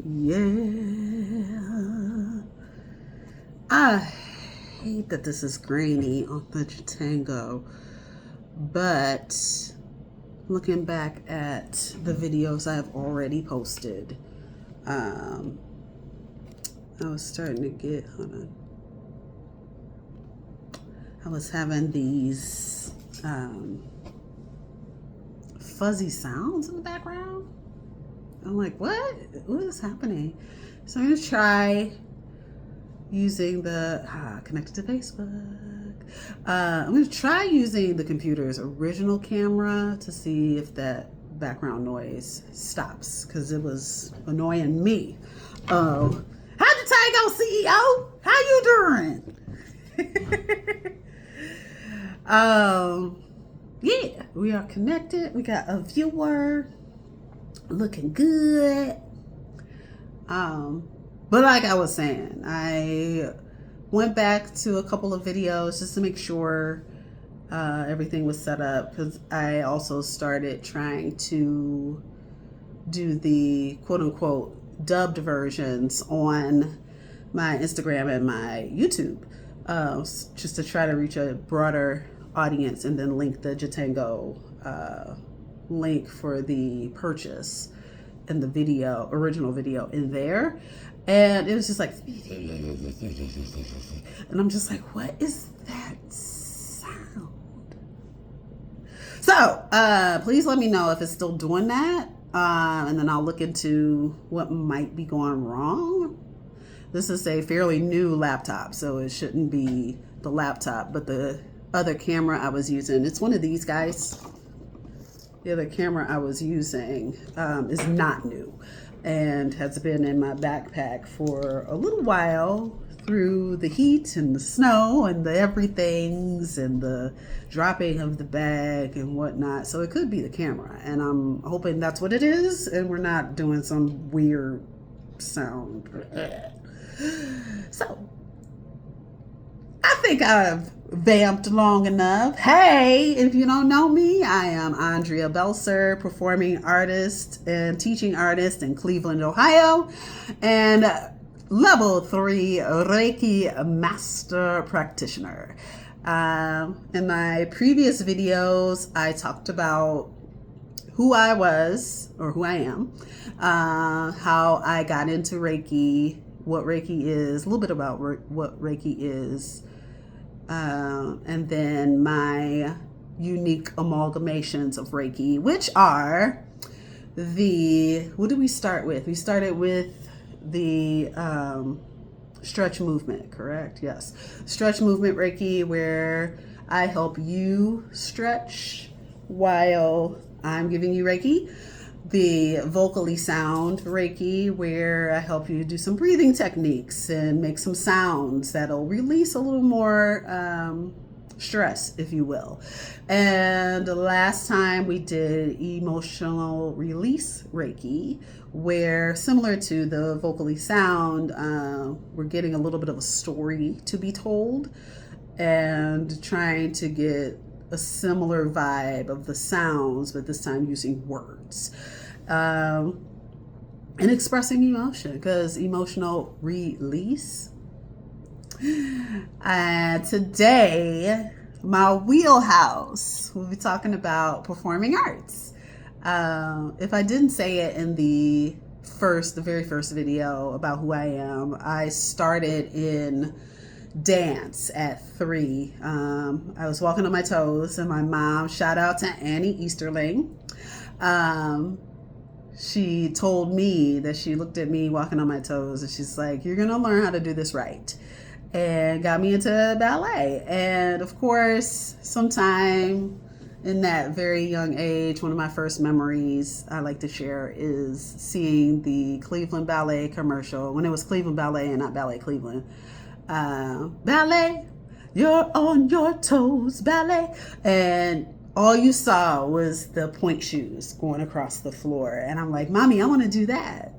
Yeah. I hate that this is grainy on the Jatango, but looking back at the videos I have already posted, I was starting to get, hold on. I was having these fuzzy sounds in the background. I'm like, what? What is happening? So I'm going to try using the connected to Facebook. I'm going to try using the computer's original camera to see if that background noise stops, because it was annoying me. Oh, how'd Jatango CEO? How you doing? Yeah, we are connected. We got a viewer looking good. But like I was saying, I went back to a couple of videos just to make sure everything was set up, because I also started trying to do the quote unquote dubbed versions on my Instagram and my YouTube, just to try to reach a broader audience, and then link the Jatango link for the purchase and the video, original video in there. And it was just like, and I'm just like, what is that sound? So please let me know if it's still doing that, and then I'll look into what might be going wrong. This is a fairly new laptop, so it shouldn't be the laptop, but the other camera I was using, it's one of these guys. The other camera I was using is not new and has been in my backpack for a little while through the heat and the snow and the everythings and the dropping of the bag and whatnot. So it could be the camera, and I'm hoping that's what it is, and we're not doing some weird sound. So I think I've vamped long enough. Hey, if you don't know me, I am Andrea Belser, performing artist and teaching artist in Cleveland, Ohio, and level 3 Reiki master practitioner. In my previous videos, I talked about who I was, or who I am, how I got into Reiki, what Reiki is, a little bit about what Reiki is, and then my unique amalgamations of Reiki, which are what did we start with? We started with the stretch movement, correct? Yes. Stretch movement Reiki, where I help you stretch while I'm giving you Reiki. The vocally sound Reiki, where I help you do some breathing techniques and make some sounds that'll release a little more stress, if you will. And the last time we did emotional release Reiki, where, similar to the vocally sound, we're getting a little bit of a story to be told and trying to get a similar vibe of the sounds, but this time using words, and expressing emotion, because emotional release. Today, my wheelhouse, we'll be talking about performing arts. If I didn't say it in the very first video about who I am, I started in dance at 3. I was walking on my toes, and my mom, shout out to Annie Easterling, she told me that she looked at me walking on my toes, and she's like, you're gonna learn how to do this right, and got me into ballet. And of course, sometime in that very young age, one of my first memories I like to share is seeing the Cleveland Ballet commercial, when it was Cleveland Ballet and not Ballet Cleveland. Ballet, you're on your toes, ballet. And all you saw was the point shoes going across the floor. And I'm like, Mommy, I want to do that.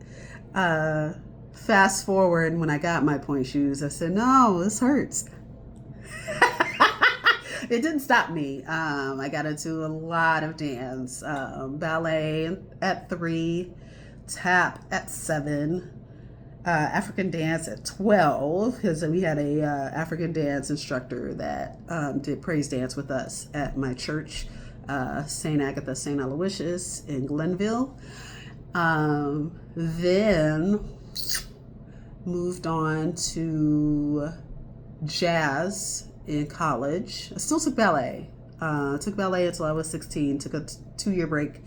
Fast forward, when I got my point shoes, I said, no, this hurts. It didn't stop me. I got into a lot of dance, ballet at 3 tap at 7, African dance at 12, because we had a African dance instructor that did praise dance with us at my church, St. Agatha St. Aloysius in Glenville. Then moved on to jazz in college. I still took ballet. Took ballet until I was 16. Took a 2-year break,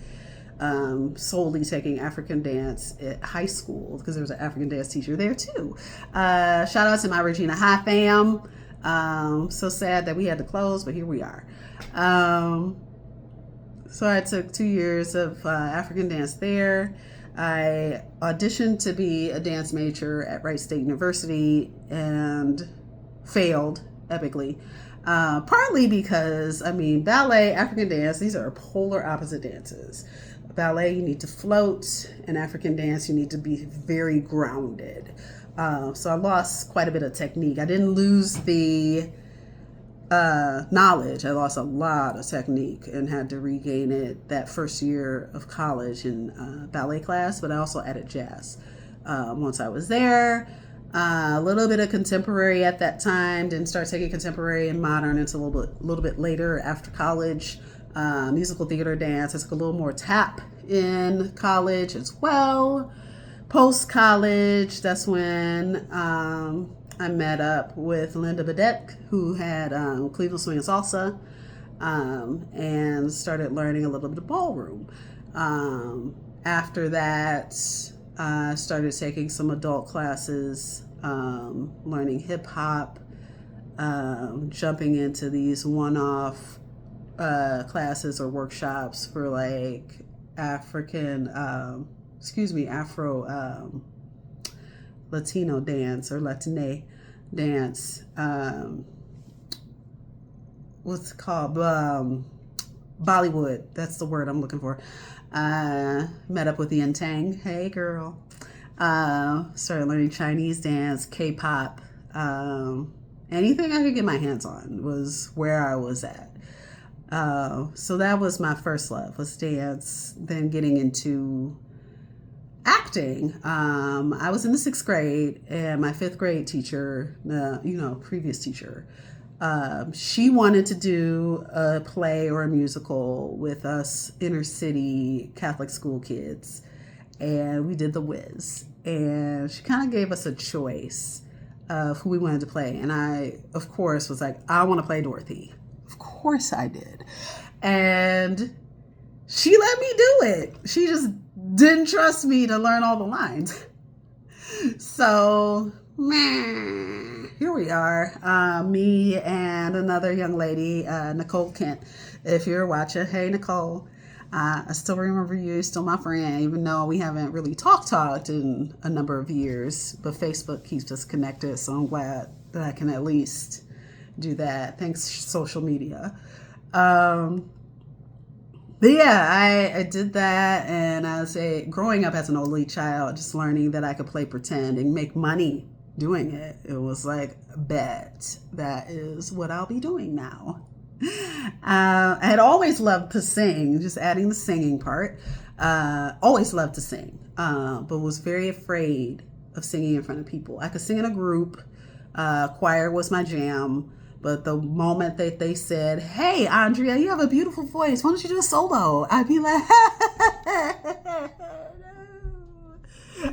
solely taking African dance at high school because there was an African dance teacher there too. Shout out to my Regina High fam. So sad that we had to close, but here we are. So I took 2 years of African dance there. I auditioned to be a dance major at Wright State University and failed epically. Partly because, ballet, African dance, these are polar opposite dances. Ballet, you need to float, and African dance, you need to be very grounded. So I lost quite a bit of technique. I didn't lose the knowledge. I lost a lot of technique and had to regain it that first year of college in ballet class, but I also added jazz once I was there. A little bit of contemporary at that time. Didn't start taking contemporary and modern until a little bit later after college. Musical theater dance. I took a little more tap in college as well. Post college, that's when I met up with Linda Bedeck, who had Cleveland Swing and Salsa, and started learning a little bit of ballroom. After that, I started taking some adult classes, learning hip hop, jumping into these one-off classes or workshops for like Afro Latino dance or Latine dance. What's it called? Bollywood. That's the word I'm looking for. Met up with Ian Tang. Hey, girl. Started learning Chinese dance, K-pop. Anything I could get my hands on was where I was at. So that was my first love, was dance. Then getting into acting. I was in the 6th grade, and my 5th grade teacher, previous teacher, she wanted to do a play or a musical with us inner city Catholic school kids, and we did The Wiz. And she kind of gave us a choice of who we wanted to play, and I, of course, was like, I want to play Dorothy. Of course I did. And she let me do it. She just didn't trust me to learn all the lines. So, here we are. Me and another young lady, Nicole Kent. If you're watching, hey, Nicole. I still remember you. You're still my friend, even though we haven't really talked in a number of years. But Facebook keeps us connected, so I'm glad that I can at least do that. Thanks, social media. But yeah, I did that, and I was growing up as an only child, just learning that I could play pretend and make money doing it. It was like, bet that is what I'll be doing now. I had always loved to sing, just adding the singing part. Always loved to sing, but was very afraid of singing in front of people. I could sing in a group. Choir was my jam. But the moment that they said, hey, Andrea, you have a beautiful voice. Why don't you do a solo? I'd be like, no.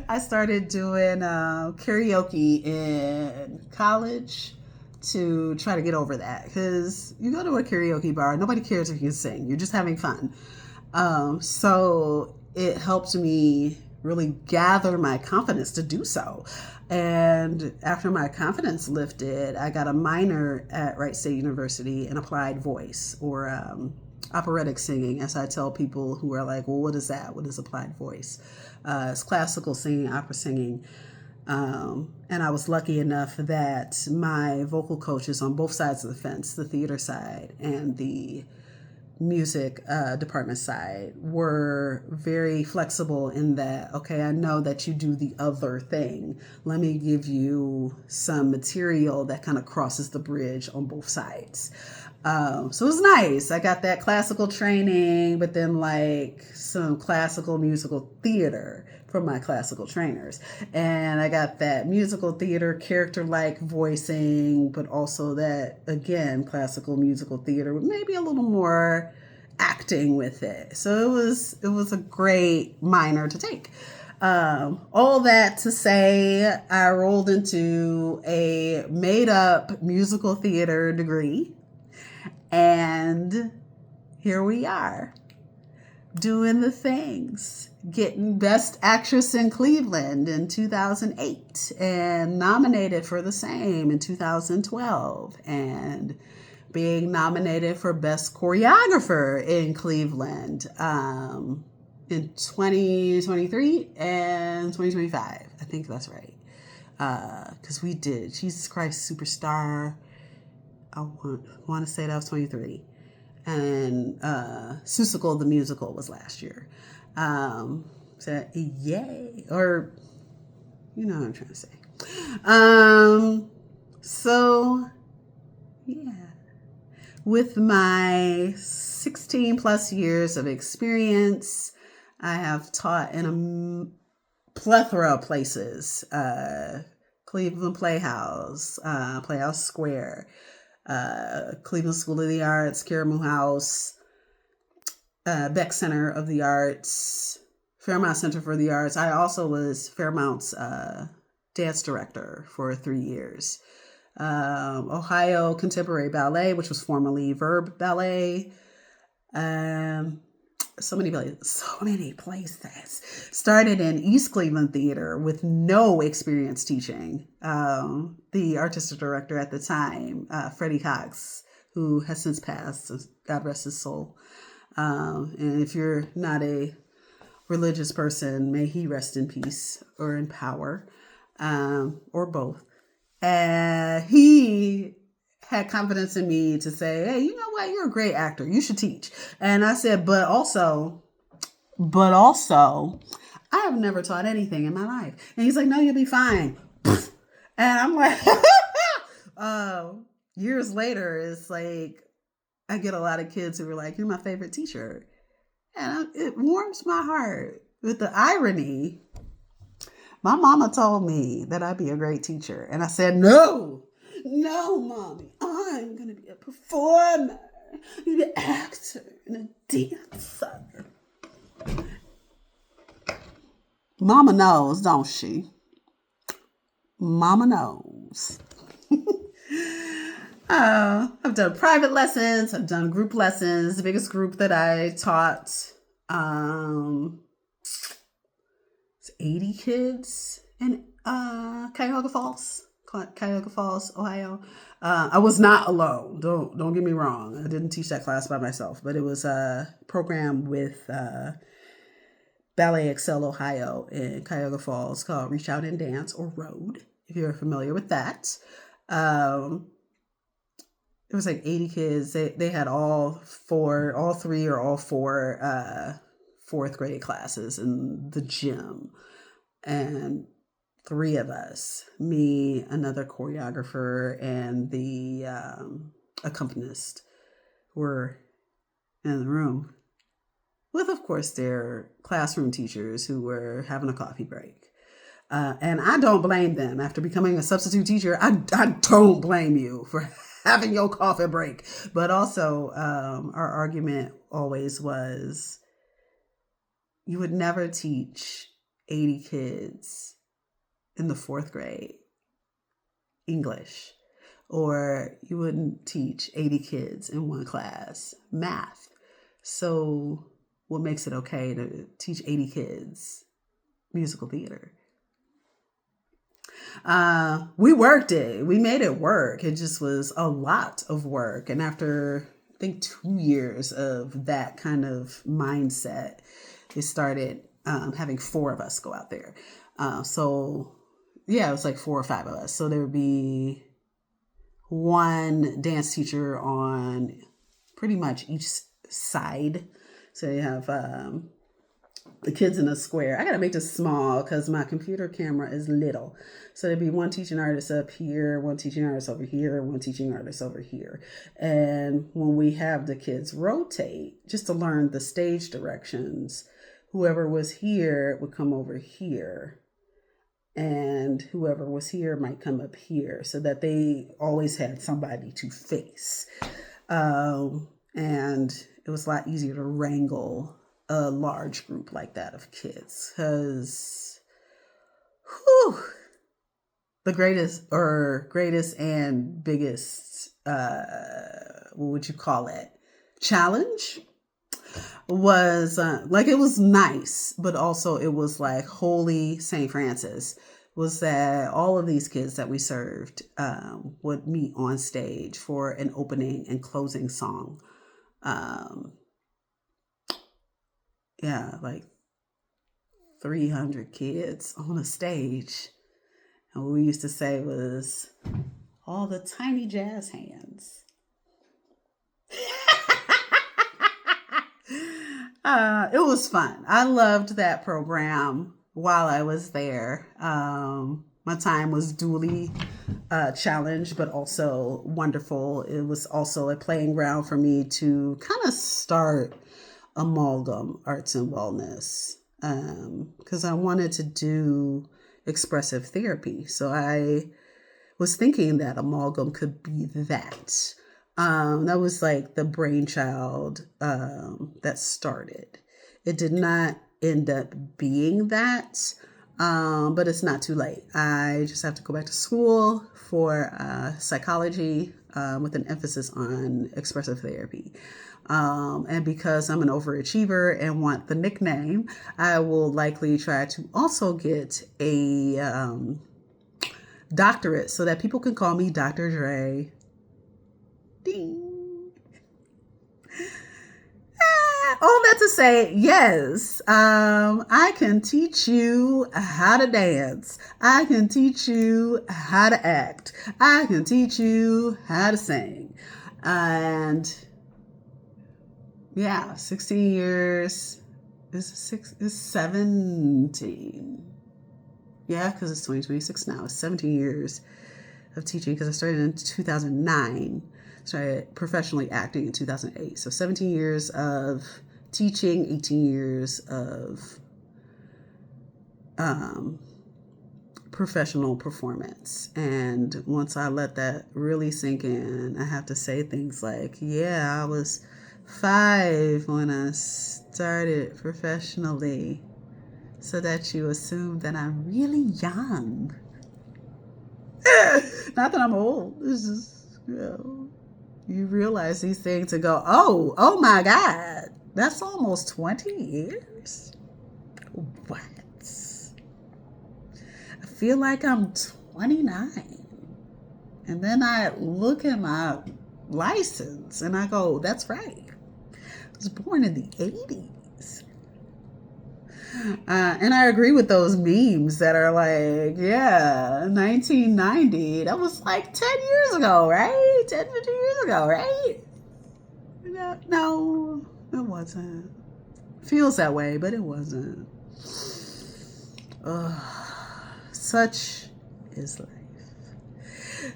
I started doing karaoke in college to try to get over that. Because you go to a karaoke bar, nobody cares if you can sing. You're just having fun. So it helped me really gather my confidence to do so. And after my confidence lifted, I got a minor at Wright State University in applied voice, or operatic singing, as I tell people who are like, well, what is that? What is applied voice? It's classical singing, opera singing. And I was lucky enough that my vocal coaches on both sides of the fence, the theater side and the music department side, were very flexible in that, okay, I know that you do the other thing. Let me give you some material that kind of crosses the bridge on both sides. So it was nice. I got that classical training, but then like some classical musical theater from my classical trainers. And I got that musical theater character like voicing, but also that, again, classical musical theater with maybe a little more acting with it. So it was a great minor to take. All that to say, I rolled into a made up musical theater degree. And here we are doing the things, getting Best Actress in Cleveland in 2008 and nominated for the same in 2012 and being nominated for Best Choreographer in Cleveland in 2023 and 2025. I think that's right. Because we did Jesus Christ Superstar. I want to say that was 23. And Seussical the Musical was last year. So, yay. Or, you know what I'm trying to say. So, yeah. With my 16 plus years of experience, I have taught in a plethora of places. Cleveland Playhouse, Playhouse Square, Cleveland School of the Arts, Karamu House, Beck Center of the Arts, Fairmount Center for the Arts. I also was Fairmount's dance director for 3 years. Ohio Contemporary Ballet, which was formerly Verb Ballet. So many places. Started in East Cleveland Theater with no experience teaching. The artistic director at the time, Freddie Cox, who has since passed, God rest his soul. And if you're not a religious person, may he rest in peace or in power, or both. He had confidence in me to say, hey, you know what? You're a great actor. You should teach. And I said, but also, I have never taught anything in my life. And he's like, no, you'll be fine. And I'm like, years later, it's like, I get a lot of kids who are like, you're my favorite teacher. And it warms my heart with the irony. My mama told me that I'd be a great teacher. And I said, no, mommy, I'm going to be a performer, an actor, and a dancer. Mama knows, don't she? Mama knows. I've done private lessons. I've done group lessons. The biggest group that I taught, 80 kids in Cuyahoga Falls, Ohio. I was not alone. Don't get me wrong. I didn't teach that class by myself, but it was a program with Ballet Excel Ohio in Cuyahoga Falls called Reach Out and Dance, or ROAD, if you're familiar with that. It was like 80 kids. They had all three or all four fourth grade classes in the gym. And 3 of us, me, another choreographer, and the accompanist, were in the room with, of course, their classroom teachers who were having a coffee break. And I don't blame them. After becoming a substitute teacher, I don't blame you for having your coffee break. But also, our argument always was, you would never teach 80 kids in the 4th grade English, or you wouldn't teach 80 kids in one class math. So what makes it okay to teach 80 kids musical theater? We worked it. We made it work. It just was a lot of work. And after, I think, 2 years of that kind of mindset, it started having 4 of us go out there. So yeah, it was like 4 or 5 of us. So there would be one dance teacher on pretty much each side. So you have the kids in a square. I got to make this small because my computer camera is little. So there'd be one teaching artist up here, one teaching artist over here, one teaching artist over here. And when we have the kids rotate, just to learn the stage directions, whoever was here would come over here. And whoever was here might come up here, so that they always had somebody to face. And it was a lot easier to wrangle a large group like that of kids, because the greatest and biggest, what would you call it, challenge was like, it was nice, but also it was like holy St. Francis, was that all of these kids that we served would meet on stage for an opening and closing song. Like 300 kids on a stage. And what we used to say was, all the tiny jazz hands. It was fun. I loved that program while I was there. My time was duly challenged, but also wonderful. It was also a playing ground for me to kind of start Amalgam Arts and Wellness, because I wanted to do expressive therapy. So I was thinking that Amalgam could be that. That was like the brainchild that started. It did not end up being that, but it's not too late. I just have to go back to school for psychology with an emphasis on expressive therapy. And because I'm an overachiever and want the nickname, I will likely try to also get a doctorate so that people can call me Dr. Dre. Ding. All that to say, yes, I can teach you how to dance. I can teach you how to act. I can teach you how to sing. And 16 years is 17. Yeah, because it's 2026 now. It's 17 years of teaching, because I started in 2009. Started professionally acting in 2008. So 17 years of teaching, 18 years of professional performance. And once I let that really sink in, I have to say things like, I was 5 when I started professionally, so that you assume that I'm really young. Not that I'm old. It's just, you realize these things and go, oh my God, that's almost 20 years? What? I feel like I'm 29. And then I look at my license and I go, that's right. I was born in the 80s. And I agree with those memes that are like, 1990, that was like 10 years ago, right? 10, 15 years ago, right? No, it wasn't. Feels that way, but it wasn't. Such is life.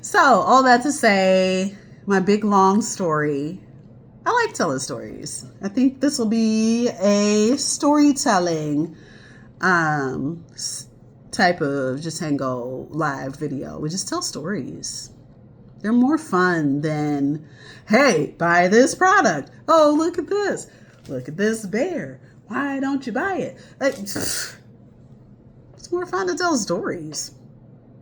So, all that to say, my big long story. I like telling stories. I think this will be a storytelling type of Jatango live video. We just tell stories. They're more fun than, hey, buy this product. Oh, look at this. Look at this bear. Why don't you buy it? Like, it's more fun to tell stories.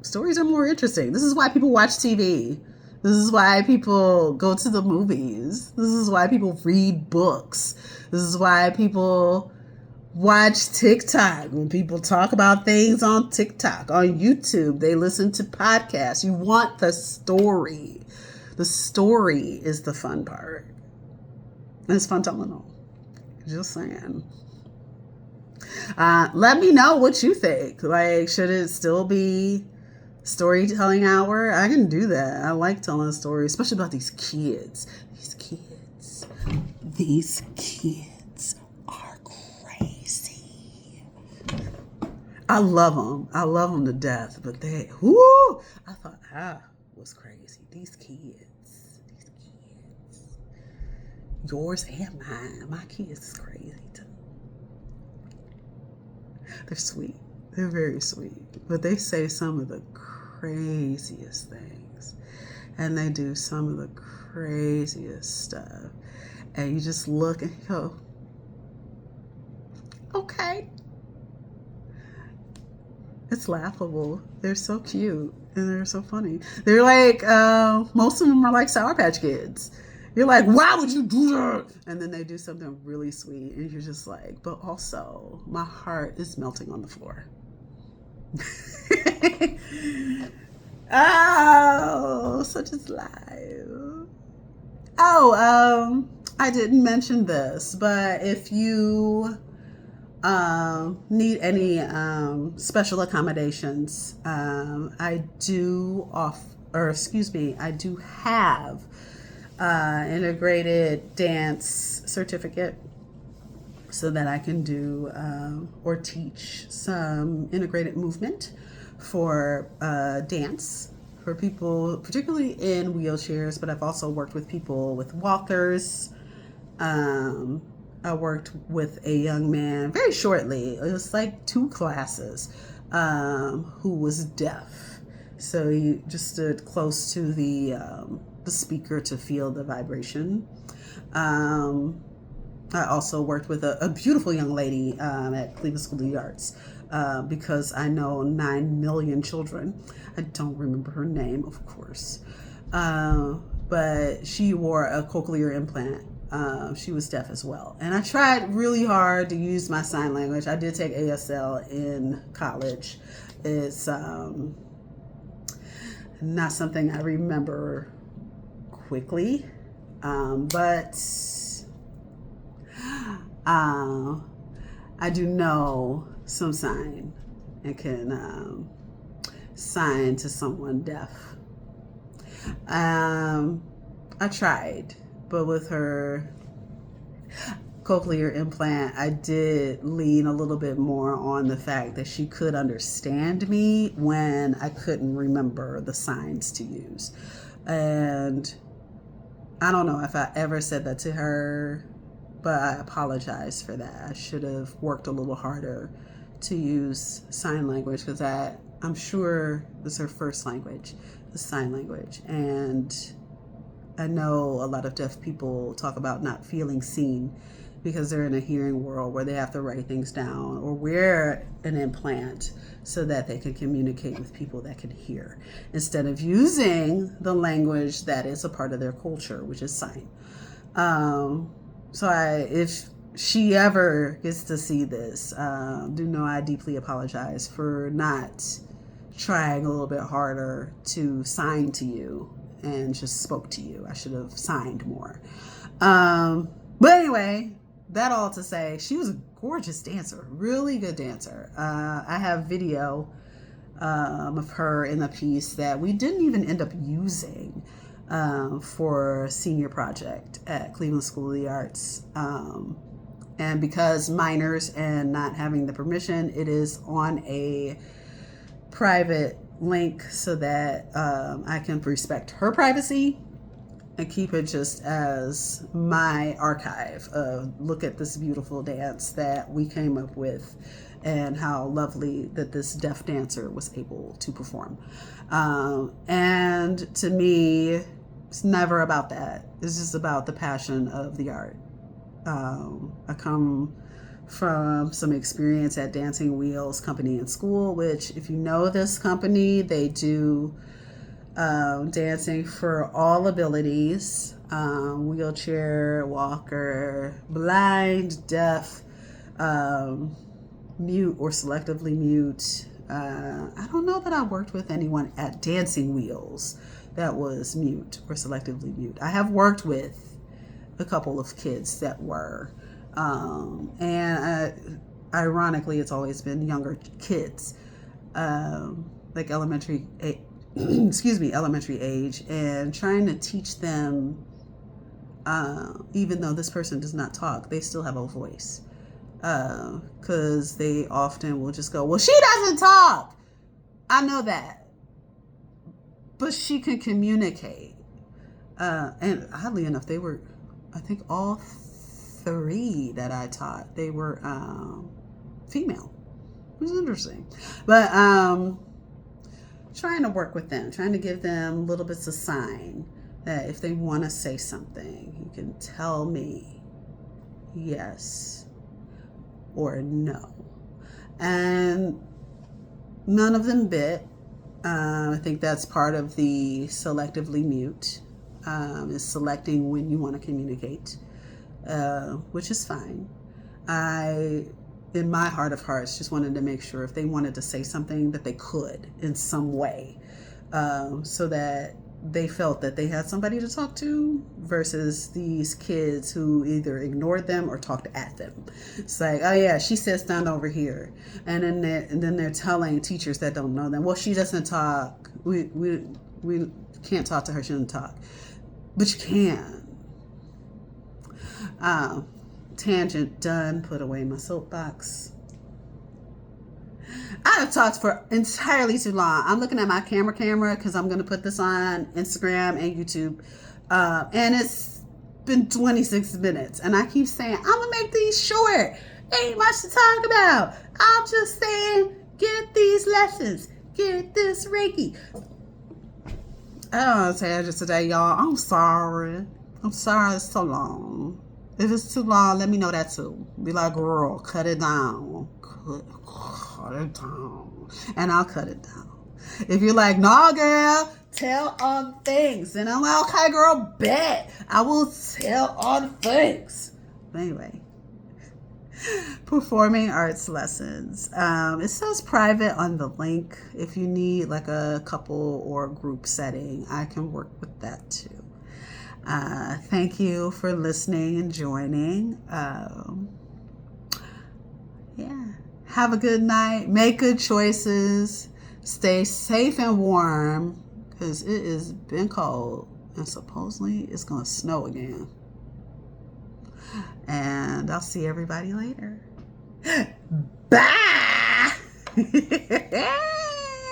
Stories are more interesting. This is why people watch TV. This is why people go to the movies. This is why people read books. This is why people watch TikTok. When people talk about things on TikTok, on YouTube, they listen to podcasts. You want the story. The story is the fun part. And it's fun telling them. Just saying. Let me know what you think. Like, should it still be storytelling hour? I can do that. I like telling stories, especially about these kids. These kids are crazy. I love them. I love them to death. But they, whoo! I thought I was crazy. These kids, yours and mine. My kids is crazy too. They're sweet. They're very sweet. But they say some of the craziest things, and they do some of the craziest stuff. And you just look and go, okay. It's laughable. They're so cute and they're so funny. They're like, most of them are like Sour Patch Kids. You're like, why would you do that? And then they do something really sweet, and you're just like, but also, my heart is melting on the floor. Oh, such is life. Oh, I didn't mention this, but if you need any special accommodations, I do I do have integrated dance certificate so that I can do or teach some integrated movement for dance for people, particularly in wheelchairs, but I've also worked with people with walkers. I worked with a young man very shortly. It was like 2 classes, who was deaf. So he just stood close to the speaker to feel the vibration. I also worked with a beautiful young lady at Cleveland School of the Arts because I know 9 million children. I don't remember her name, of course. But she wore a cochlear implant. She was deaf as well. And I tried really hard to use my sign language. I did take ASL in college. It's not something I remember quickly, but I do know some sign and can sign to someone deaf. I tried, but with her cochlear implant, I did lean a little bit more on the fact that she could understand me when I couldn't remember the signs to use. And I don't know if I ever said that to her, but I apologize for that. I should have worked a little harder to use sign language because I'm sure it's her first language, the sign language. And I know a lot of deaf people talk about not feeling seen because they're in a hearing world where they have to write things down or wear an implant so that they can communicate with people that can hear instead of using the language that is a part of their culture, which is sign. If she ever gets to see this, do know I deeply apologize for not trying a little bit harder to sign to you and just spoke to you. I should have signed more. But anyway, that all to say, she was a gorgeous dancer, really good dancer. I have video of her in the piece that we didn't even end up using for a senior project at Cleveland School of the Arts. And because minors and not having the permission, it is on a private link so that I can respect her privacy and keep it just as my archive of look at this beautiful dance that we came up with and how lovely that this deaf dancer was able to perform. And to me, it's never about that. It's just about the passion of the art. I come from some experience at Dancing Wheels Company and School, which if you know this company, they do dancing for all abilities, wheelchair, walker, blind, deaf, mute or selectively mute. I don't know that I worked with anyone at Dancing Wheels that was mute or selectively mute. I have worked with a couple of kids that were, and ironically, it's always been younger kids, like elementary age, and trying to teach them, even though this person does not talk, they still have a voice. Because they often will just go, well, she doesn't talk. I know that. But she can communicate. And oddly enough, they were, I think all three that I taught, they were female. It was interesting. But trying to work with them, trying to give them little bits of sign that if they want to say something, you can tell me yes or no. And none of them bit. I think that's part of the selectively mute, is selecting when you want to communicate, which is fine. In my heart of hearts, just wanted to make sure if they wanted to say something that they could in some way, so that they felt that they had somebody to talk to versus these kids who either ignored them or talked at them. It's like, oh yeah, she says stand over here. And then they're telling teachers that don't know them, well, she doesn't talk. We can't talk to her, she doesn't talk. But you can. Tangent done, put away my soapbox. I have talked for entirely too long. I'm looking at my camera because I'm going to put this on Instagram and YouTube. And it's been 26 minutes. And I keep saying, I'm going to make these short. Ain't much to talk about. I'm just saying, get these lessons. Get this Reiki. I don't know tangent today, y'all. I'm sorry. It's so long. If it's too long, let me know that too. Be like, girl, cut it down. Cut it down. And I'll cut it down. If you're like, nah, girl, tell all the things. And I'm like, okay, girl, bet. I will tell all the things. But anyway, performing arts lessons. It says private on the link. If you need like a couple or group setting, I can work with that too. Thank you for listening and joining. Yeah. Have a good night. Make good choices. Stay safe and warm because it has been cold and supposedly it's going to snow again. And I'll see everybody later. Bye.